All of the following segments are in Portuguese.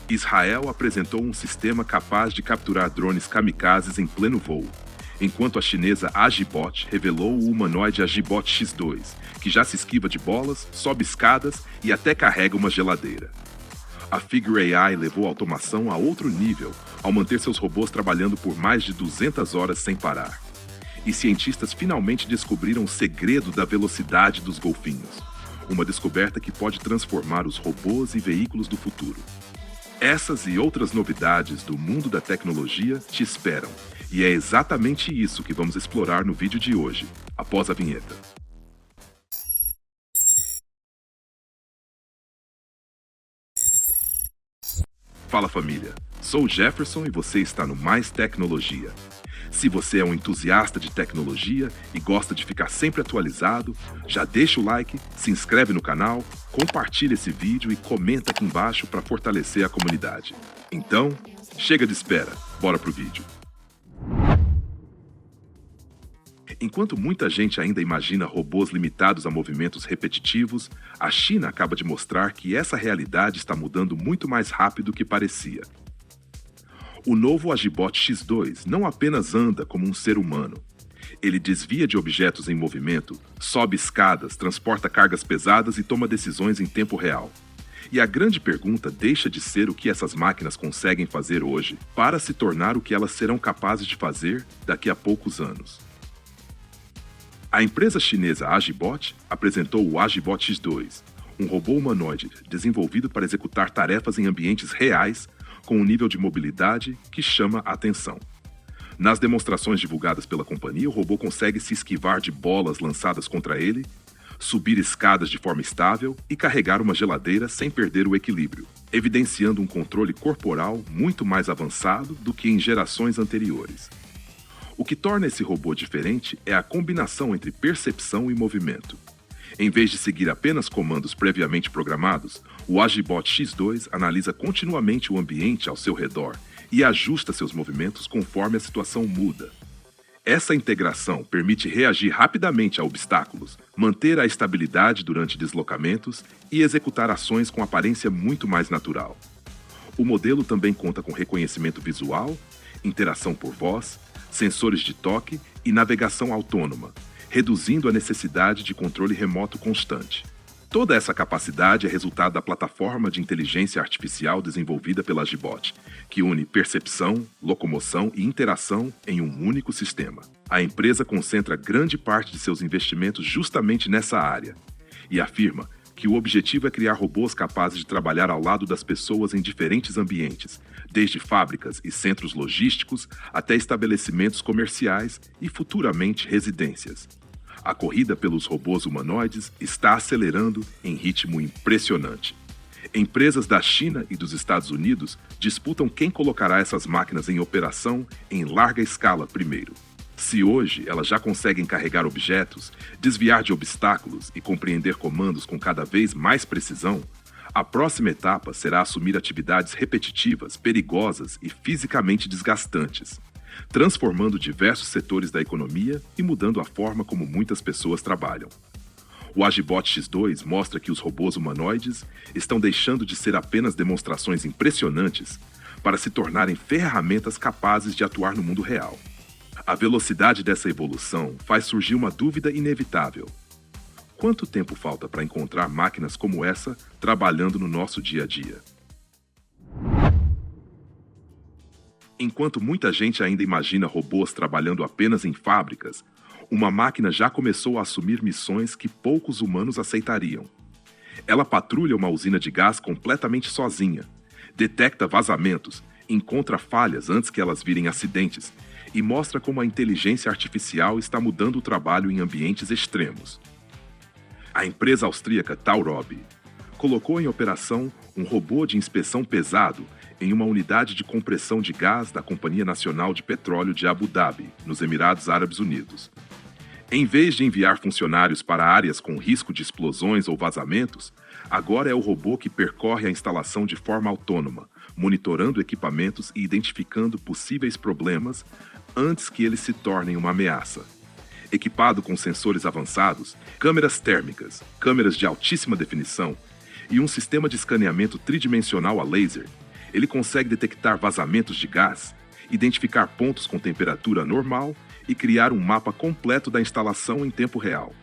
Israel apresentou um sistema capaz de capturar drones kamikazes em pleno voo, enquanto a chinesa Agibot revelou o humanoide Agibot X2, que já se esquiva de bolas, sobe escadas e até carrega uma geladeira. A Figure AI levou a automação a outro nível ao manter seus robôs trabalhando por mais de 200 horas sem parar. E cientistas finalmente descobriram o segredo da velocidade dos golfinhos, uma descoberta que pode transformar os robôs e veículos do futuro. Essas e outras novidades do mundo da tecnologia te esperam, e é exatamente isso que vamos explorar no vídeo de hoje, após a vinheta. Fala família, sou o Jefferson e você está no Mais Tecnologia. Se você é um entusiasta de tecnologia e gosta de ficar sempre atualizado, já deixa o like, se inscreve no canal, compartilha esse vídeo e comenta aqui embaixo para fortalecer a comunidade. Então, chega de espera, bora pro vídeo. Enquanto muita gente ainda imagina robôs limitados a movimentos repetitivos, a China acaba de mostrar que essa realidade está mudando muito mais rápido do que parecia. O novo Agibot X2 não apenas anda como um ser humano. Ele desvia de objetos em movimento, sobe escadas, transporta cargas pesadas e toma decisões em tempo real. E a grande pergunta deixa de ser o que essas máquinas conseguem fazer hoje, para se tornar o que elas serão capazes de fazer daqui a poucos anos. A empresa chinesa Agibot apresentou o Agibot X2, um robô humanoide desenvolvido para executar tarefas em ambientes reais com um nível de mobilidade que chama a atenção. Nas demonstrações divulgadas pela companhia, o robô consegue se esquivar de bolas lançadas contra ele, subir escadas de forma estável e carregar uma geladeira sem perder o equilíbrio, evidenciando um controle corporal muito mais avançado do que em gerações anteriores. O que torna esse robô diferente é a combinação entre percepção e movimento. Em vez de seguir apenas comandos previamente programados, o Agibot X2 analisa continuamente o ambiente ao seu redor e ajusta seus movimentos conforme a situação muda. Essa integração permite reagir rapidamente a obstáculos, manter a estabilidade durante deslocamentos e executar ações com aparência muito mais natural. O modelo também conta com reconhecimento visual, interação por voz, sensores de toque e navegação autônoma, reduzindo a necessidade de controle remoto constante. Toda essa capacidade é resultado da plataforma de inteligência artificial desenvolvida pela Agibot, que une percepção, locomoção e interação em um único sistema. A empresa concentra grande parte de seus investimentos justamente nessa área e afirma que o objetivo é criar robôs capazes de trabalhar ao lado das pessoas em diferentes ambientes, desde fábricas e centros logísticos até estabelecimentos comerciais e, futuramente, residências. A corrida pelos robôs humanoides está acelerando em ritmo impressionante. Empresas da China e dos Estados Unidos disputam quem colocará essas máquinas em operação em larga escala primeiro. Se hoje elas já conseguem carregar objetos, desviar de obstáculos e compreender comandos com cada vez mais precisão, a próxima etapa será assumir atividades repetitivas, perigosas e fisicamente desgastantes, transformando diversos setores da economia e mudando a forma como muitas pessoas trabalham. O Agibot X2 mostra que os robôs humanoides estão deixando de ser apenas demonstrações impressionantes para se tornarem ferramentas capazes de atuar no mundo real. A velocidade dessa evolução faz surgir uma dúvida inevitável. Quanto tempo falta para encontrar máquinas como essa trabalhando no nosso dia a dia? Enquanto muita gente ainda imagina robôs trabalhando apenas em fábricas, uma máquina já começou a assumir missões que poucos humanos aceitariam. Ela patrulha uma usina de gás completamente sozinha, detecta vazamentos, encontra falhas antes que elas virem acidentes e mostra como a inteligência artificial está mudando o trabalho em ambientes extremos. A empresa austríaca Taurob colocou em operação um robô de inspeção pesado em uma unidade de compressão de gás da Companhia Nacional de Petróleo de Abu Dhabi, nos Emirados Árabes Unidos. Em vez de enviar funcionários para áreas com risco de explosões ou vazamentos, agora é o robô que percorre a instalação de forma autônoma, monitorando equipamentos e identificando possíveis problemas antes que eles se tornem uma ameaça. Equipado com sensores avançados, câmeras térmicas, câmeras de altíssima definição e um sistema de escaneamento tridimensional a laser, Ele consegue detectar vazamentos de gás, identificar pontos com temperatura normal e criar um mapa completo da instalação em tempo real.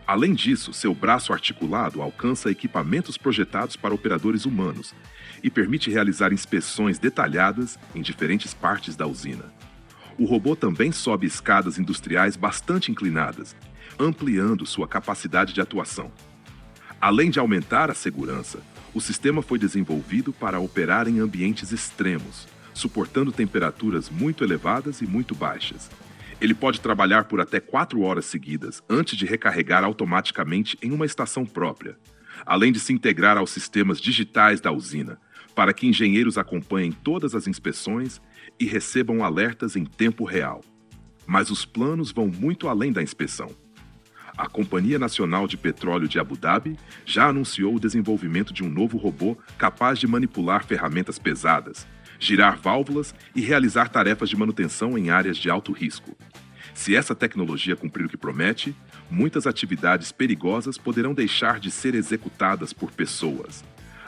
Além disso, seu braço articulado alcança equipamentos projetados para operadores humanos e permite realizar inspeções detalhadas em diferentes partes da usina. O robô também sobe escadas industriais bastante inclinadas, ampliando sua capacidade de atuação. Além de aumentar a segurança, o sistema foi desenvolvido para operar em ambientes extremos, suportando temperaturas muito elevadas e muito baixas. Ele pode trabalhar por até 4 horas seguidas antes de recarregar automaticamente em uma estação própria, além de se integrar aos sistemas digitais da usina, para que engenheiros acompanhem todas as inspeções e recebam alertas em tempo real. Mas os planos vão muito além da inspeção. A Companhia Nacional de Petróleo de Abu Dhabi já anunciou o desenvolvimento de um novo robô capaz de manipular ferramentas pesadas, girar válvulas e realizar tarefas de manutenção em áreas de alto risco. Se essa tecnologia cumprir o que promete, muitas atividades perigosas poderão deixar de ser executadas por pessoas,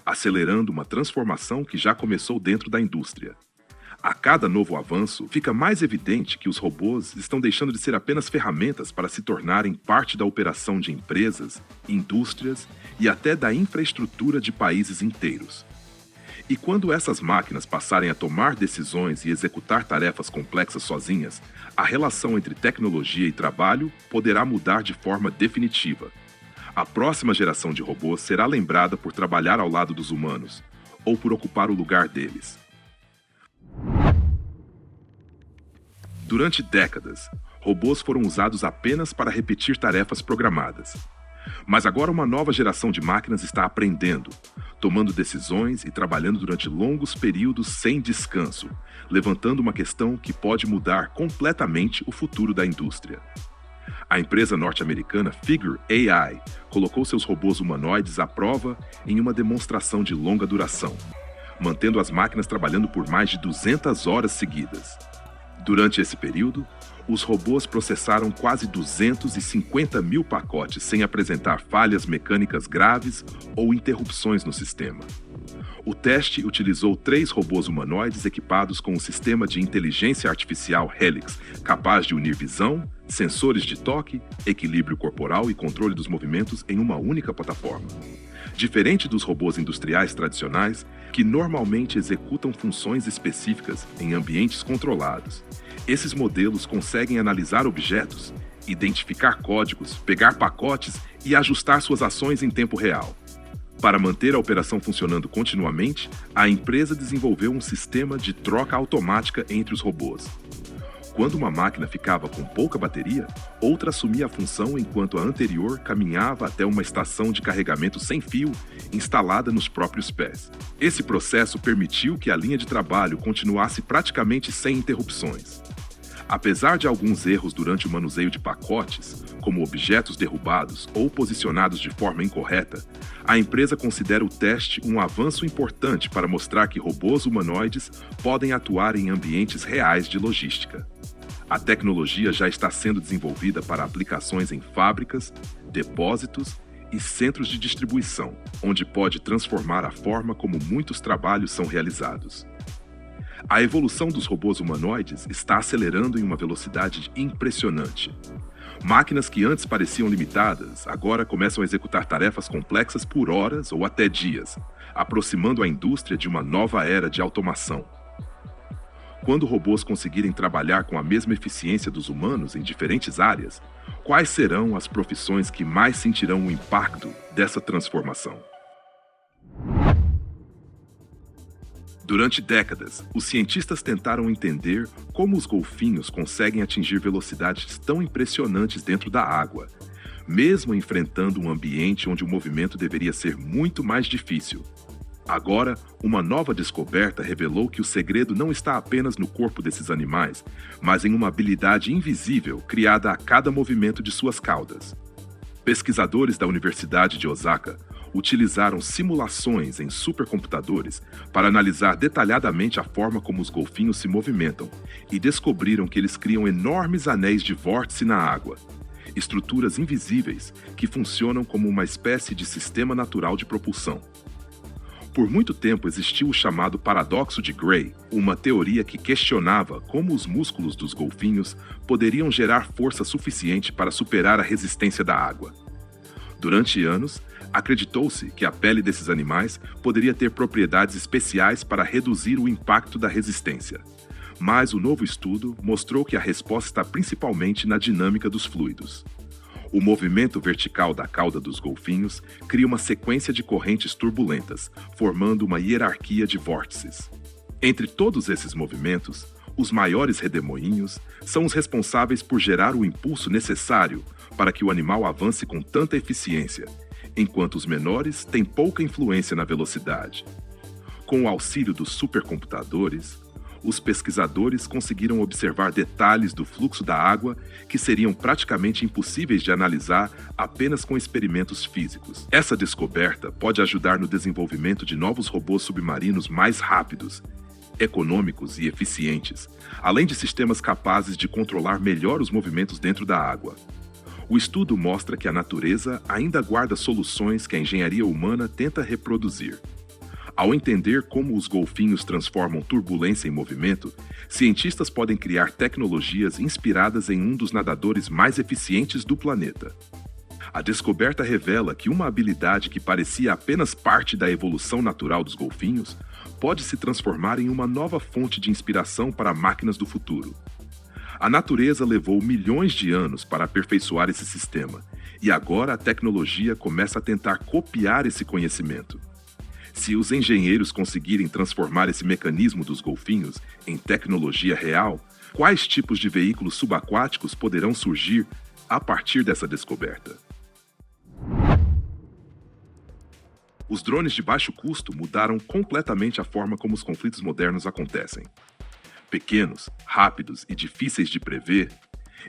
acelerando uma transformação que já começou dentro da indústria. A cada novo avanço, fica mais evidente que os robôs estão deixando de ser apenas ferramentas para se tornarem parte da operação de empresas, indústrias e até da infraestrutura de países inteiros. E quando essas máquinas passarem a tomar decisões e executar tarefas complexas sozinhas, a relação entre tecnologia e trabalho poderá mudar de forma definitiva. A próxima geração de robôs será lembrada por trabalhar ao lado dos humanos, ou por ocupar o lugar deles. Durante décadas, robôs foram usados apenas para repetir tarefas programadas. Mas agora uma nova geração de máquinas está aprendendo, tomando decisões e trabalhando durante longos períodos sem descanso, levantando uma questão que pode mudar completamente o futuro da indústria. A empresa norte-americana Figure AI colocou seus robôs humanoides à prova em uma demonstração de longa duração, mantendo as máquinas trabalhando por mais de 200 horas seguidas. Durante esse período, os robôs processaram quase 250 mil pacotes sem apresentar falhas mecânicas graves ou interrupções no sistema. O teste utilizou 3 robôs humanoides equipados com um sistema de inteligência artificial Helix, capaz de unir visão, sensores de toque, equilíbrio corporal e controle dos movimentos em uma única plataforma. Diferente dos robôs industriais tradicionais, que normalmente executam funções específicas em ambientes controlados, esses modelos conseguem analisar objetos, identificar códigos, pegar pacotes e ajustar suas ações em tempo real. Para manter a operação funcionando continuamente, a empresa desenvolveu um sistema de troca automática entre os robôs. Quando uma máquina ficava com pouca bateria, outra assumia a função enquanto a anterior caminhava até uma estação de carregamento sem fio instalada nos próprios pés. Esse processo permitiu que a linha de trabalho continuasse praticamente sem interrupções. Apesar de alguns erros durante o manuseio de pacotes, como objetos derrubados ou posicionados de forma incorreta, a empresa considera o teste um avanço importante para mostrar que robôs humanoides podem atuar em ambientes reais de logística. A tecnologia já está sendo desenvolvida para aplicações em fábricas, depósitos e centros de distribuição, onde pode transformar a forma como muitos trabalhos são realizados. A evolução dos robôs humanoides está acelerando em uma velocidade impressionante. Máquinas que antes pareciam limitadas, agora começam a executar tarefas complexas por horas ou até dias, aproximando a indústria de uma nova era de automação. Quando robôs conseguirem trabalhar com a mesma eficiência dos humanos em diferentes áreas, quais serão as profissões que mais sentirão o impacto dessa transformação? Durante décadas, os cientistas tentaram entender como os golfinhos conseguem atingir velocidades tão impressionantes dentro da água, mesmo enfrentando um ambiente onde o movimento deveria ser muito mais difícil. Agora, uma nova descoberta revelou que o segredo não está apenas no corpo desses animais, mas em uma habilidade invisível criada a cada movimento de suas caudas. Pesquisadores da Universidade de Osaka utilizaram simulações em supercomputadores para analisar detalhadamente a forma como os golfinhos se movimentam e descobriram que eles criam enormes anéis de vórtice na água, estruturas invisíveis que funcionam como uma espécie de sistema natural de propulsão. Por muito tempo existiu o chamado paradoxo de Gray, uma teoria que questionava como os músculos dos golfinhos poderiam gerar força suficiente para superar a resistência da água. Durante anos, acreditou-se que a pele desses animais poderia ter propriedades especiais para reduzir o impacto da resistência. Mas o novo estudo mostrou que a resposta está principalmente na dinâmica dos fluidos. O movimento vertical da cauda dos golfinhos cria uma sequência de correntes turbulentas, formando uma hierarquia de vórtices. Entre todos esses movimentos, os maiores redemoinhos são os responsáveis por gerar o impulso necessário para que o animal avance com tanta eficiência, enquanto os menores têm pouca influência na velocidade. Com o auxílio dos supercomputadores, os pesquisadores conseguiram observar detalhes do fluxo da água que seriam praticamente impossíveis de analisar apenas com experimentos físicos. Essa descoberta pode ajudar no desenvolvimento de novos robôs submarinos mais rápidos, econômicos e eficientes, além de sistemas capazes de controlar melhor os movimentos dentro da água. O estudo mostra que a natureza ainda guarda soluções que a engenharia humana tenta reproduzir. Ao entender como os golfinhos transformam turbulência em movimento, cientistas podem criar tecnologias inspiradas em um dos nadadores mais eficientes do planeta. A descoberta revela que uma habilidade que parecia apenas parte da evolução natural dos golfinhos pode se transformar em uma nova fonte de inspiração para máquinas do futuro. A natureza levou milhões de anos para aperfeiçoar esse sistema, e agora a tecnologia começa a tentar copiar esse conhecimento. Se os engenheiros conseguirem transformar esse mecanismo dos golfinhos em tecnologia real, quais tipos de veículos subaquáticos poderão surgir a partir dessa descoberta? Os drones de baixo custo mudaram completamente a forma como os conflitos modernos acontecem. Pequenos, rápidos e difíceis de prever,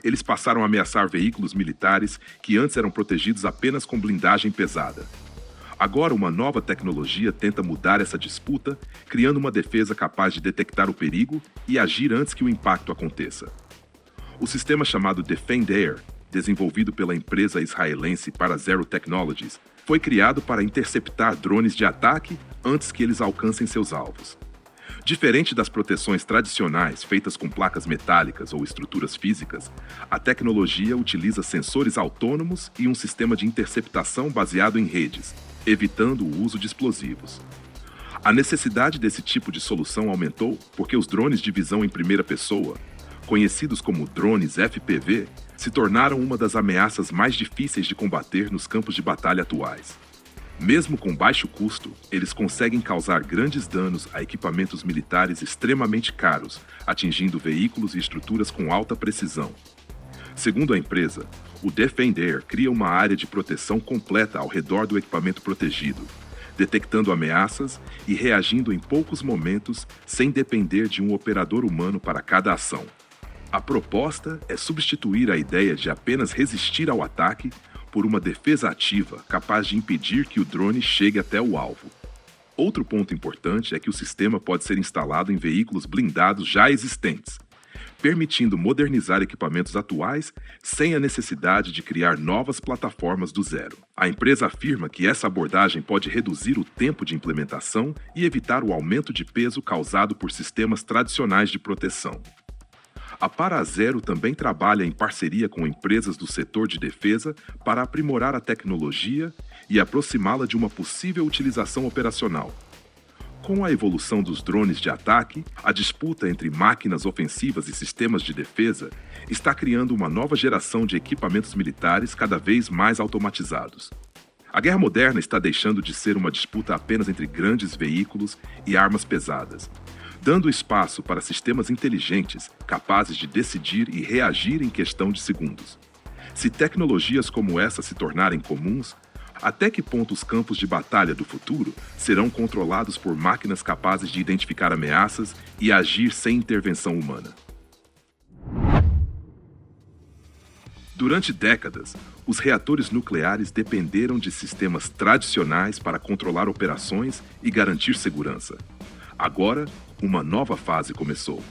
eles passaram a ameaçar veículos militares que antes eram protegidos apenas com blindagem pesada. Agora, uma nova tecnologia tenta mudar essa disputa, criando uma defesa capaz de detectar o perigo e agir antes que o impacto aconteça. O sistema chamado Defend Air, desenvolvido pela empresa israelense Parazero Technologies, foi criado para interceptar drones de ataque antes que eles alcancem seus alvos. Diferente das proteções tradicionais feitas com placas metálicas ou estruturas físicas, a tecnologia utiliza sensores autônomos e um sistema de interceptação baseado em redes, evitando o uso de explosivos. A necessidade desse tipo de solução aumentou porque os drones de visão em primeira pessoa, conhecidos como drones FPV, se tornaram uma das ameaças mais difíceis de combater nos campos de batalha atuais. Mesmo com baixo custo, eles conseguem causar grandes danos a equipamentos militares extremamente caros, atingindo veículos e estruturas com alta precisão. Segundo a empresa, o Defend Air cria uma área de proteção completa ao redor do equipamento protegido, detectando ameaças e reagindo em poucos momentos sem depender de um operador humano para cada ação. A proposta é substituir a ideia de apenas resistir ao ataque por uma defesa ativa capaz de impedir que o drone chegue até o alvo. Outro ponto importante é que o sistema pode ser instalado em veículos blindados já existentes, permitindo modernizar equipamentos atuais sem a necessidade de criar novas plataformas do zero. A empresa afirma que essa abordagem pode reduzir o tempo de implementação e evitar o aumento de peso causado por sistemas tradicionais de proteção. A Parazero também trabalha em parceria com empresas do setor de defesa para aprimorar a tecnologia e aproximá-la de uma possível utilização operacional. Com a evolução dos drones de ataque, a disputa entre máquinas ofensivas e sistemas de defesa está criando uma nova geração de equipamentos militares cada vez mais automatizados. A guerra moderna está deixando de ser uma disputa apenas entre grandes veículos e armas pesadas, dando espaço para sistemas inteligentes capazes de decidir e reagir em questão de segundos. Se tecnologias como essa se tornarem comuns, até que ponto os campos de batalha do futuro serão controlados por máquinas capazes de identificar ameaças e agir sem intervenção humana? Durante décadas, os reatores nucleares dependeram de sistemas tradicionais para controlar operações e garantir segurança. Agora, uma nova fase começou.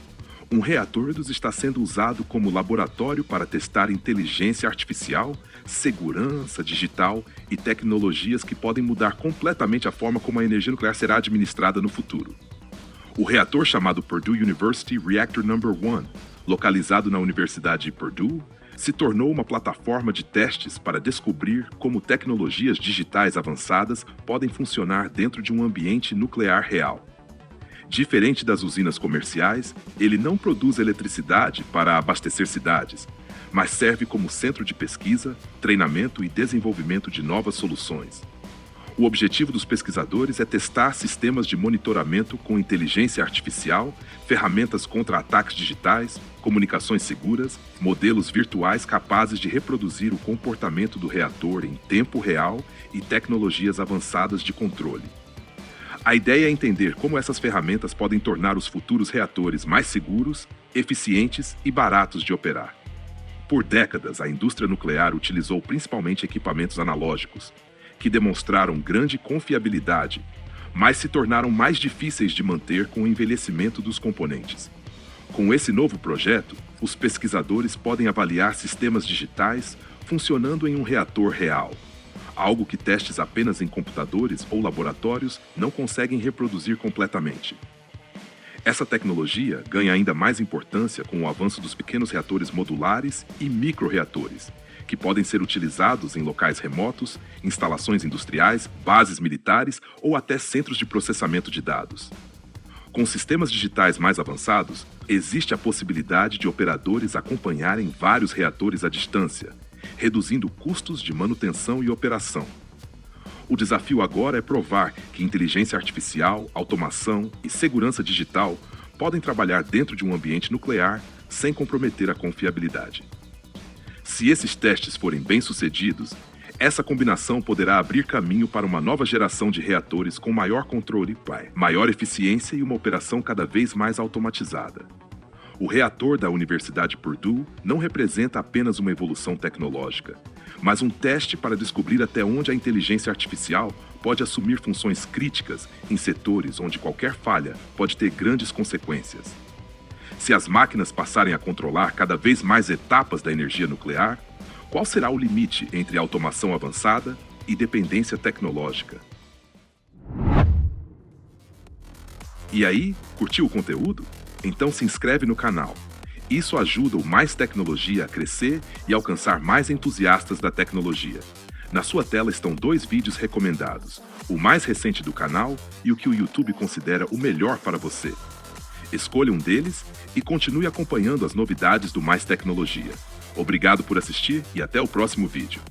Um reator está sendo usado como laboratório para testar inteligência artificial, segurança digital e tecnologias que podem mudar completamente a forma como a energia nuclear será administrada no futuro. O reator chamado Purdue University Reactor No. 1, localizado na Universidade de Purdue, se tornou uma plataforma de testes para descobrir como tecnologias digitais avançadas podem funcionar dentro de um ambiente nuclear real. Diferente das usinas comerciais, ele não produz eletricidade para abastecer cidades, mas serve como centro de pesquisa, treinamento e desenvolvimento de novas soluções. O objetivo dos pesquisadores é testar sistemas de monitoramento com inteligência artificial, ferramentas contra ataques digitais, comunicações seguras, modelos virtuais capazes de reproduzir o comportamento do reator em tempo real e tecnologias avançadas de controle. A ideia é entender como essas ferramentas podem tornar os futuros reatores mais seguros, eficientes e baratos de operar. Por décadas, a indústria nuclear utilizou principalmente equipamentos analógicos, que demonstraram grande confiabilidade, mas se tornaram mais difíceis de manter com o envelhecimento dos componentes. Com esse novo projeto, os pesquisadores podem avaliar sistemas digitais funcionando em um reator real, algo que testes apenas em computadores ou laboratórios não conseguem reproduzir completamente. Essa tecnologia ganha ainda mais importância com o avanço dos pequenos reatores modulares e microreatores, que podem ser utilizados em locais remotos, instalações industriais, bases militares ou até centros de processamento de dados. Com sistemas digitais mais avançados, existe a possibilidade de operadores acompanharem vários reatores à distância, reduzindo custos de manutenção e operação. O desafio agora é provar que inteligência artificial, automação e segurança digital podem trabalhar dentro de um ambiente nuclear sem comprometer a confiabilidade. Se esses testes forem bem-sucedidos, essa combinação poderá abrir caminho para uma nova geração de reatores com maior controle, maior eficiência e uma operação cada vez mais automatizada. O reator da Universidade Purdue não representa apenas uma evolução tecnológica, mas um teste para descobrir até onde a inteligência artificial pode assumir funções críticas em setores onde qualquer falha pode ter grandes consequências. Se as máquinas passarem a controlar cada vez mais etapas da energia nuclear, qual será o limite entre automação avançada e dependência tecnológica? E aí, curtiu o conteúdo? Então se inscreve no canal. Isso ajuda o Mais Tecnologia a crescer e alcançar mais entusiastas da tecnologia. Na sua tela estão 2 vídeos recomendados, o mais recente do canal e o que o YouTube considera o melhor para você. Escolha um deles e continue acompanhando as novidades do Mais Tecnologia. Obrigado por assistir e até o próximo vídeo.